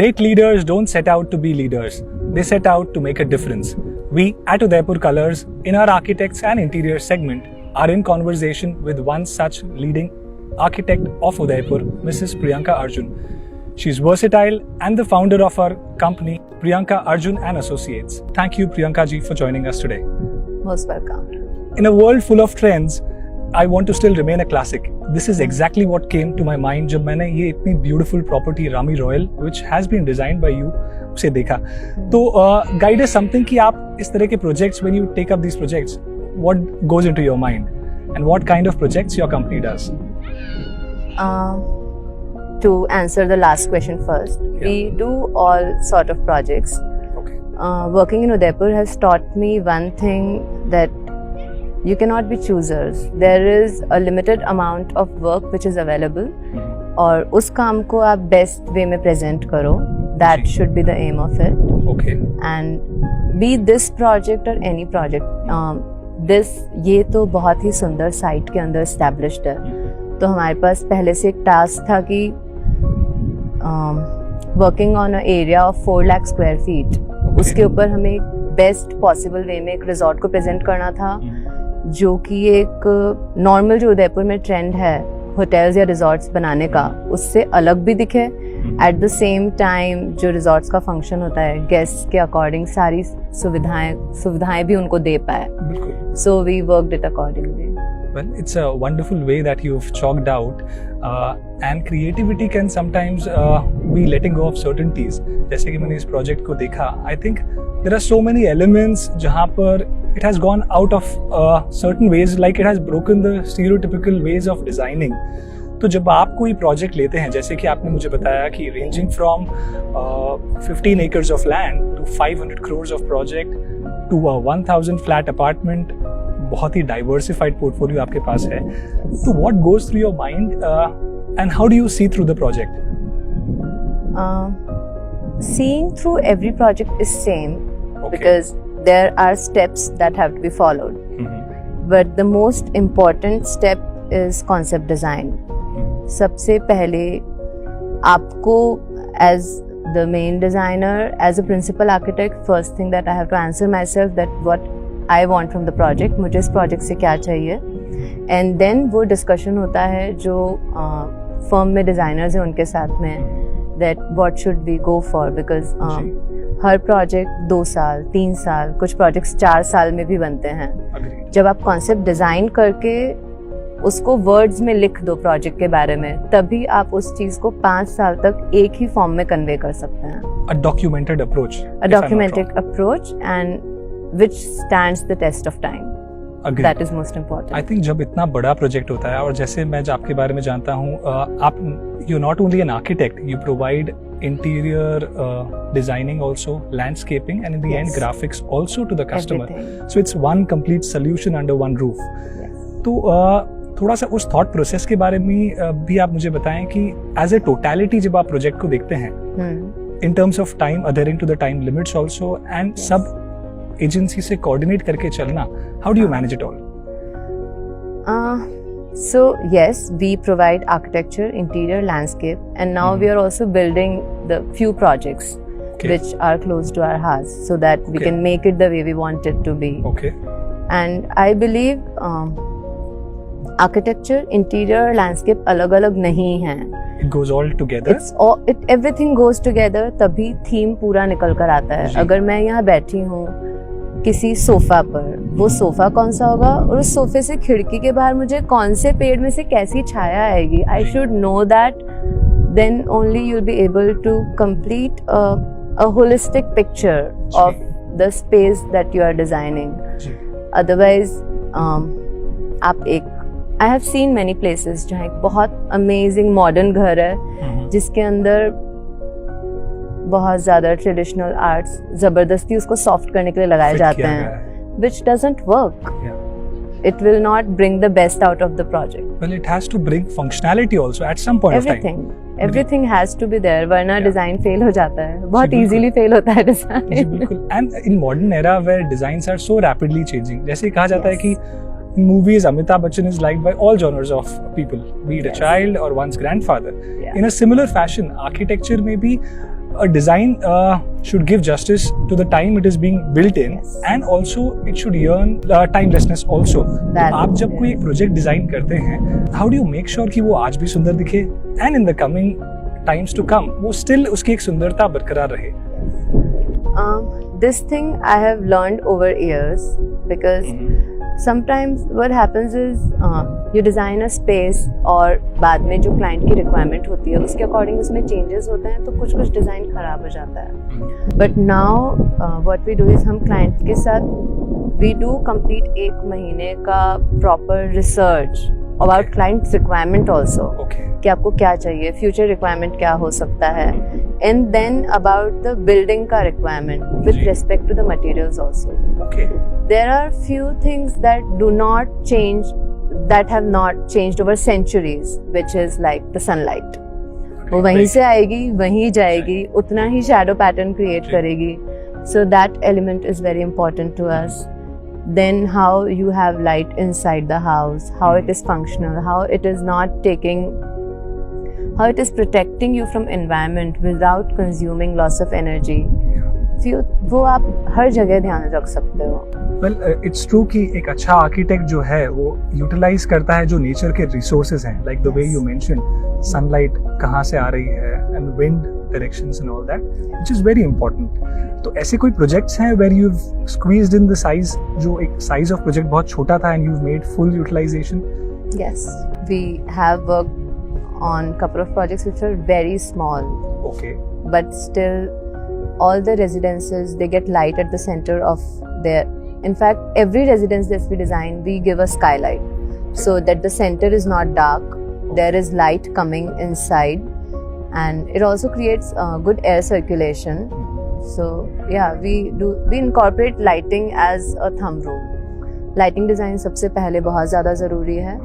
Great leaders don't set out to be leaders. They set out to make a difference. We at Udaipur Colors, in our Architects and Interior segment, are in conversation with one such leading architect of Udaipur, Mrs. Priyanka Arjun. She's versatile and the founder of our company, Priyanka Arjun and Associates. Thank you, Priyanka ji, for joining us today. Most welcome. In a world full of trends, I want to still remain a classic. This is exactly what came to my mind जब मैंने ये इतनी beautiful property Rami Royal, which has been designed by you, उसे देखा. तो guide us something कि आप इस तरह के projects, when you take up these projects, what goes into your mind and what kind of projects your company does? To answer the last question first, we do all sort of projects. Okay. Working in Udaipur has taught me one thing, that you cannot be choosers. There is a limited amount of work which is available, और उस काम को आप best way में present करो. That should be the aim of it. Okay. And be this project or any project, ये तो बहुत ही सुंदर साइट के अंदर established है. तो हमारे पास पहले से एक टास्क था कि working on a area of 4 lakh square feet, उसके ऊपर हमें बेस्ट पॉसिबल वे में एक रिजॉर्ट को प्रेजेंट करना था, जो कि एक नॉर्मल जो उदयपुर में ट्रेंड है होटल्स या रिजॉर्ट्स बनाने का, उससे अलग भी दिखे. एट द सेम टाइम जो रिजॉर्ट्स का फंक्शन होता है, गेस्ट के अकॉर्डिंग सारी सुविधाएं भी उनको दे पाए. So we worked it accordingly. Well, it's a wonderful way that you've chalked out, and creativity can sometimes be letting go of certainties. जैसे कि मैंने इस project को देखा, I think there are so many elements जहाँ पर it has gone out of certain ways, like it has broken the stereotypical ways of designing. तो जब आप कोई project लेते हैं, जैसे कि आपने मुझे बताया कि ranging from 15 acres of land to 500 crores of project to a 1000 flat apartment, बहुत ही डाइवर्सिफाइड पोर्टफोलियो आपके पास है. तो what goes through your mind and how do you see through the project? Seeing through every project is same, because there are steps that have to be followed. But the most important step is concept design. सबसे पहले आपको as the main designer, as a principal architect, first thing that I have to answer myself, that what I want from the project, मुझे इस project से क्या चाहिए. And then वो discussion होता है जो firm में designers हैं उनके साथ में, that what should we go for, because her project 2 साल 3 साल, कुछ projects 4 साल में भी बनते हैं. जब आप concept design करके उसको words में लिख दो project के बारे में, तभी आप उस चीज को 5 साल तक एक ही form में convey कर सकते हैं. A documented approach. A documented approach, and which stands the test of time. Agreed. That is most important. I think जब इतना बड़ा प्रोजेक्ट होता है, और जैसे मैं आपके बारे में जानता हूँ, आप you're not only an architect, you provide interior designing also, landscaping, and in the end graphics also to the customer. Everything. So it's one complete solution under one roof. Yes. तो थोड़ा सा उस थॉट प्रोसेस के बारे में भी आप मुझे बताएं कि एज ए टोटलिटी जब आप प्रोजेक्ट को देखते हैं, in terms of time, adhering to the time limits also, and सब एजेंसी से कोऑर्डिनेट करके चलना, how do you manage it all? So yes, we provide architecture, interior, landscape, and now we are also building the few projects which are close to our hearts, so that we can make it the way we want it to be. Okay. And I believe architecture, interior, landscape अलग-अलग नहीं हैं. It goes all together. Everything goes together, तभी theme पूरा निकल कर आता है. अगर मैं यहाँ बैठी हूँ किसी सोफा पर, वो सोफा कौन सा होगा, और उस सोफे से खिड़की के बाहर मुझे कौन से पेड़ में से कैसी छाया आएगी, I should know that. Then only you'll be able to complete a holistic picture of the space that you are designing. Otherwise, आप I have seen many places जहाँ एक बहुत amazing modern घर है, जिसके अंदर बहुत ज़्यादा ट्रेडिशनल आर्ट्स ज़बरदस्ती उसको सॉफ्ट करने के लिए लगाए जाते हैं, which doesn't work. It will not bring the best out of the project. Well, it has to bring functionality also at some point of time. Everything has to be there, वरना design fail हो जाता है. बहुत easily fail होता है design. बिल्कुल. And in modern era where designs are so rapidly changing, जैसे कहा जाता है कि in movies Amitabh Bachchan is liked by all genres of people, be it a child or one's grandfather. In a similar fashion, architecture में भी a design should give justice to the time it is being built in, Yes. and also it should earn timelessness also. That- तो आप जब कोई एक project design करते हैं, how do you make sure कि वो आज भी सुंदर दिखे and in the coming times to come वो still उसकी एक सुंदरता बरकरार रहे? This thing I have learned over years because sometimes what happens is you design a space और बाद में जो client की requirement होती है उसके according उसमें changes होते हैं तो कुछ डिज़ाइन खराब हो जाता है. But now what we do is हम client के साथ we do complete 1 महीने का proper research about Okay. client's requirement also. Okay. कि आपको क्या चाहिए, फ्यूचर रिक्वायरमेंट क्या हो सकता है, and then about the building का रिक्वायरमेंट विद जी. Respect to the materials also. Okay. There are few things that do not change, that have not changed over centuries, which is like the sunlight. वो वहीं से आएगी, वहीं जाएगी, उतना ही शैडो पैटर्न क्रिएट जी. करेगी. So that element is very important to us. Then how you have light inside the house, how it is functional, how it is not taking, how it is protecting you from environment without consuming loss of energy. वो आप हर जगह ध्यान रख सकते हो. Well, it's true कि एक अच्छा आर्किटेक्ट जो है वो यूटिलाइज करता है जो नेचर के रिसोर्सेज हैं, like the way you mention sunlight कहाँ से आ रही है and wind directions and all that, which is very important. तो ऐसे कोई प्रोजेक्ट्स हैं where you squeezed in the size, जो एक साइज ऑफ प्रोजेक्ट बहुत छोटा था and you made full utilisation? Yes, we have worked on couple of projects which are very small, okay. but still all the residences, they get light at the center of their, in fact every residence that we design we give a skylight so that the center is not dark, there is light coming inside, and it also creates good air circulation. So yeah, we incorporate lighting as a thumb rule. Lighting design सबसे पहले बहुत ज़्यादा ज़रूरी है,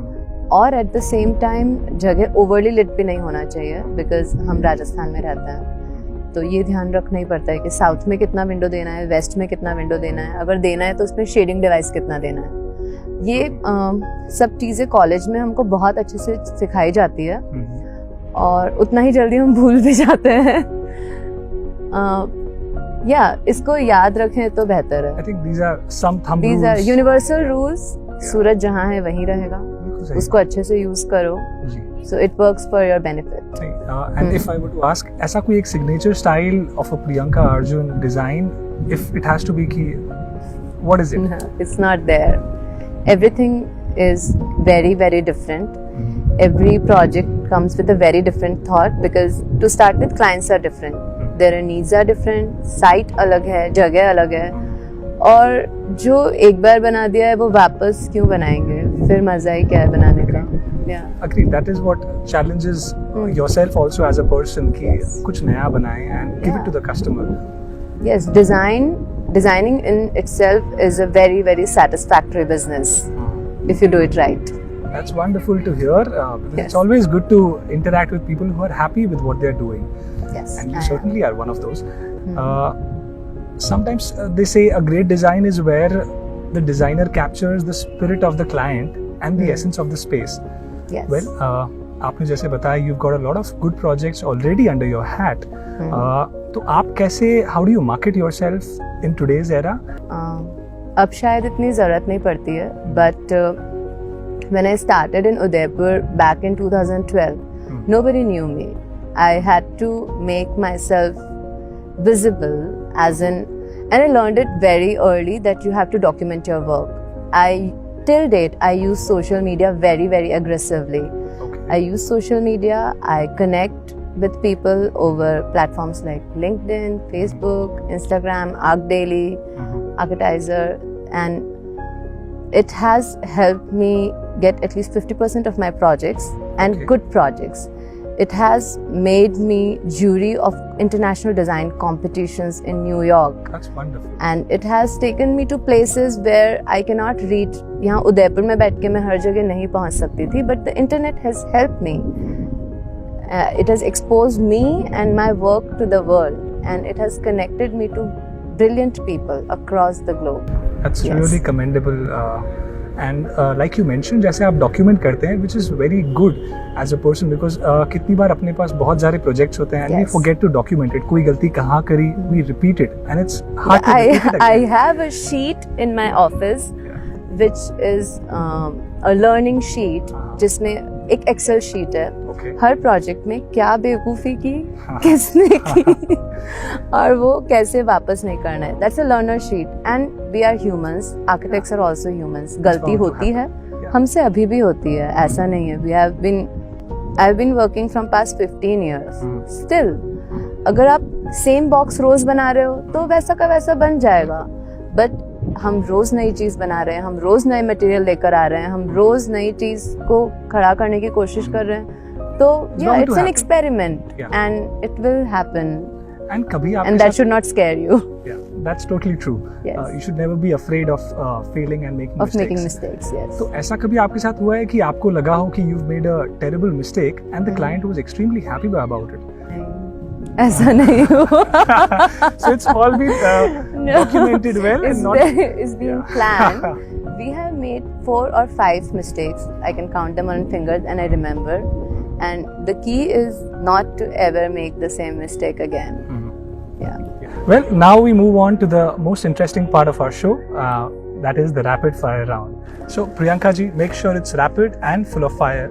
और at the same time जगह overly lit भी नहीं होना चाहिए बिकॉज हम राजस्थान में रहते हैं, तो ये ध्यान रखना ही पड़ता है कि साउथ में कितना विंडो देना है, वेस्ट में कितना विंडो देना है, अगर देना है तो उसमें शेडिंग डिवाइस कितना देना है. ये सब चीज़ें कॉलेज में हमको बहुत अच्छे से सिखाई जाती है और उतना ही जल्दी हम भूल भी जाते हैं. इसको याद रखें तो बेहतर है. I think these are some thumb these are rules. Universal rules. सूरज जहाँ है वहीं रहेगा, उसको अच्छे से यूज करो, so it works for your benefit. And if I were to ask, ऐसा कोई एक signature style of a Priyanka Arjun design, if it has to be ki, what is it? No, it's not there. Everything is very, very different. Every project comes with a very different thought because to start with, clients are different. Their needs are different. Site अलग है, जगह अलग है, और जो एक बार बना दिया है वो वापस क्यों बनाएंगे, फिर मजा ही क्या है बनाने का. Agreed. That is what challenges yourself also as a person कि कुछ नया बनाएं and give it to the customer. Yes, designing in itself is a very, very satisfactory business if you do it right. That's wonderful to hear. Because Yes. it's always good to interact with people who are happy with what they're doing, Yes, and you I am. certainly are one of those. Sometimes they say a great design is where the designer captures the spirit of the client and the essence of the space. Yes. Well, आपने जैसे बताया you've got a lot of good projects already under your hat. तो आप कैसे, how do you market yourself in today's era? अब शायद इतनी ज़रूरत नहीं पड़ती है, but when I started in Udaipur back in 2012, nobody knew me. I had to make myself visible, as in, and I learned it very early that you have to document your work. Till date, I use social media very, very aggressively. Okay. I use social media, I connect with people over platforms like LinkedIn, Facebook, Instagram, ArcDaily, Architizer, and it has helped me get at least 50% of my projects, and Okay. good projects. It has made me jury of international design competitions in New York. That's wonderful. And it has taken me to places where I cannot reach. यहाँ उदयपुर में बैठ के मैं हर जगह नहीं पहुँच सकती थी, but the internet has helped me. It has exposed me and my work to the world, and it has connected me to brilliant people across the globe. That's Yes. really commendable. And like you mention, जैसे आप document करते हैं, which is very good as a person, because कितनी बार अपने पास बहुत सारे प्रोजेक्ट्स होते हैं and we forget to document it. कोई गलती कहाँ करी, we repeat it and it's hard to repeat it. I have a sheet in my office which is a learning sheet जिसमें एक एक्सेल शीट है. Okay. हर project में क्या बेवकूफ़ी की, किसने की और वो कैसे वापस नहीं करना है. That's a learner sheet and we are humans, architects are also humans. गलती होती है, हमसे अभी भी होती है, ऐसा नहीं है. I have been working from past 15 years. Still अगर आप सेम बॉक्स रोज बना रहे हो तो वैसा का वैसा बन जाएगा. बट हम रोज नई चीज बना रहे हैं, हम रोज नए मटेरियल लेकर आ रहे हैं, हम रोज नई चीज को खड़ा करने की कोशिश कर रहे हैं. तो it's an experiment and it will happen. And कभी आप And that should not scare you. Yeah, that's totally true. Yes. You should never be afraid of failing and making Of mistakes. making mistakes, yes. तो ऐसा कभी आपके साथ हुआ है कि आपको लगा हो कि you've made a terrible mistake and the client was extremely happy about it? ऐसा नहीं हुआ. So it's all been documented well and not. It's been planned. We have made 4 or 5 mistakes. I can count them on fingers and I remember. And the key is not to ever make the same mistake again. Yeah. Well, now we move on to the most interesting part of our show. That is the rapid fire round. So Priyanka ji, make sure it's rapid and full of fire.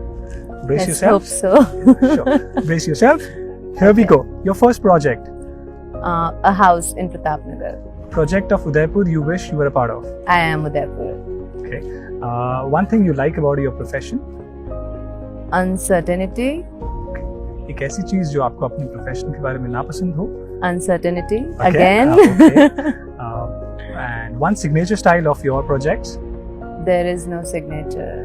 Brace Let's yourself. hope so. Sure. Brace yourself. Here we go. Your first project. A house in Pratapnagar. Project of Udaipur you wish you were a part of. I am Udaipur. Okay. One thing you like about your profession. Uncertainty. एक ऐसी चीज जो आपको अपनी profession के बारे में नापसंद हो. Uncertainty. Okay. Again. Okay. And one signature style of your projects. There is no signature.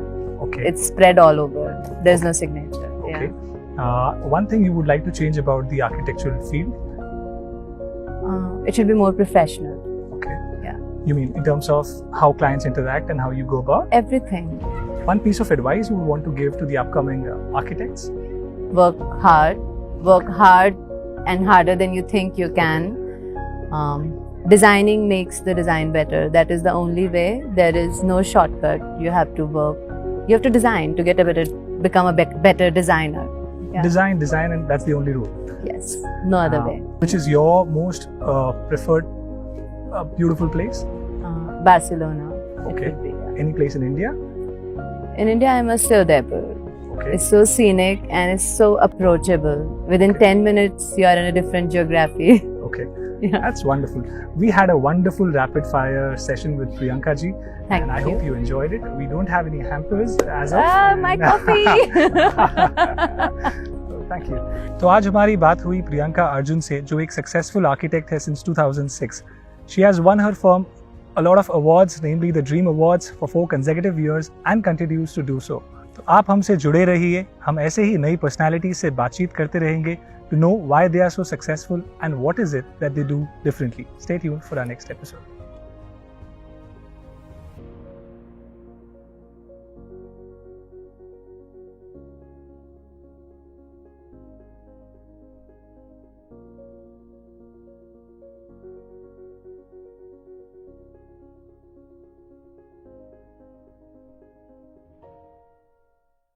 Okay. It's spread all over. There's no signature. Okay. Yeah. One thing you would like to change about the architectural field. It should be more professional. Okay. Yeah. You mean in terms of how clients interact and how you go about? Everything. One piece of advice you would want to give to the upcoming architects? Work hard and harder than you think you can. Designing makes the design better. That is the only way. There is no shortcut. You have to work. You have to design to become a better designer. Yeah. Design, and that's the only rule. Yes, no other way. Which is your most preferred beautiful place? Barcelona. Okay. It would be, yeah. Any place in India? In India, I must say Udaipur. Okay. It's so scenic and it's so approachable. Within 10 minutes, you are in a different geography. Okay. Yeah. That's wonderful. We had a wonderful rapid fire session with Priyanka ji. Thank and I you. hope you enjoyed it. We don't have any hampers as of. My coffee! Thank you. तो आज हमारी बात हुई प्रियंका अर्जुन से, जो एक successful architect है since 2006. She has won her firm a lot of awards, namely the Dream Awards for 4 consecutive years and continues to do so. तो आप हमसे जुड़े रहिए, हम ऐसे ही नई पर्सनालिटी से बातचीत करते रहेंगे to know why they are so successful and what is it that they do differently. Stay tuned for our next episode.